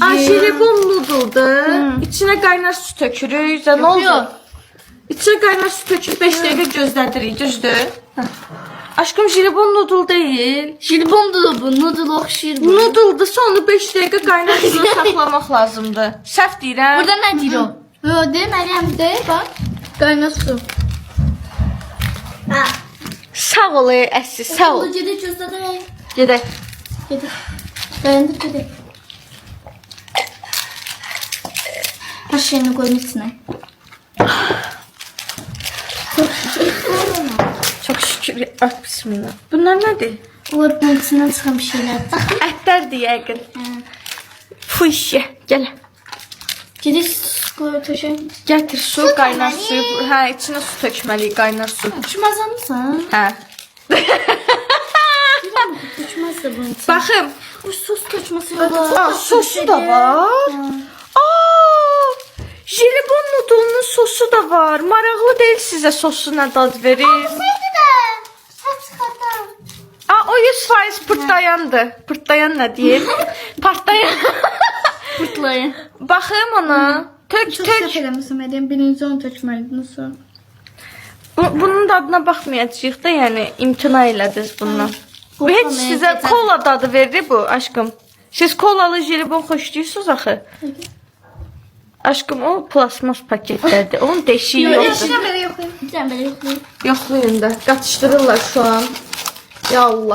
Jelibon noodle'dur. İçine kaynar su tökürük. Ne oldu? İçine kaynar su töküp 5 dəqiqə gözlədirik, düzdür? Aşkım jelibon noodle değil. Jelibondur bu, noodle oxşayır bu. Noodle'dırsa onu 5 dəqiqə kaynar suda saxlamaq lazımdır. Səhv deyirəm. Burada nə deyir o? Yo, deməliyəm de, bax. Qaynar su. Sağ ol Əsli, sağ ol. Gedək gözlədək. Gedək. Gedək. Dayandır, gedək. Hər şeyini qoyun içinə. Çok şükür. Ah, bismillah. Bunlar nədir? Onlar bunun içindən çıxan bir şeylər. Ətlərdir yəqin. Fuy işə, gəl. Gedək qoy töşək. Gətir su, qaynar su. Hə, içinə su tökməliyik, qaynar su. Uçmazamısan? Hə. Uçmaz da bunun içinə. Baxım. Bu sos tökməsi Aa, sosu da var. Aa, jelibon noodle'nun sosu da var. Maraqlı deyil sizə sosu nə dad verir. Aa, o 100% pırtlayandı. Pırtlayan nə deyil? Partlayan. Pırtlayın. Baxım ona. Tök Çox tök. səhv eləməsəm, edəyim birinci onu tökməliydin sonra. Bunun dadına baxmayacağıq da, yəni imtina elədiniz bundan. Bu heç Qoxlamaya sizə keçər. kola dadı verir bu aşkım. Siz kolalı jelibon xoşlayırsınız axı. Aşkım o plasmas paketlərdir. Onun deşiyi yoxdur. Belə yoxlayın. Sən belə yoxlayın. Yoxlayın da. Qatışdırırlar şu an. Ya Allah.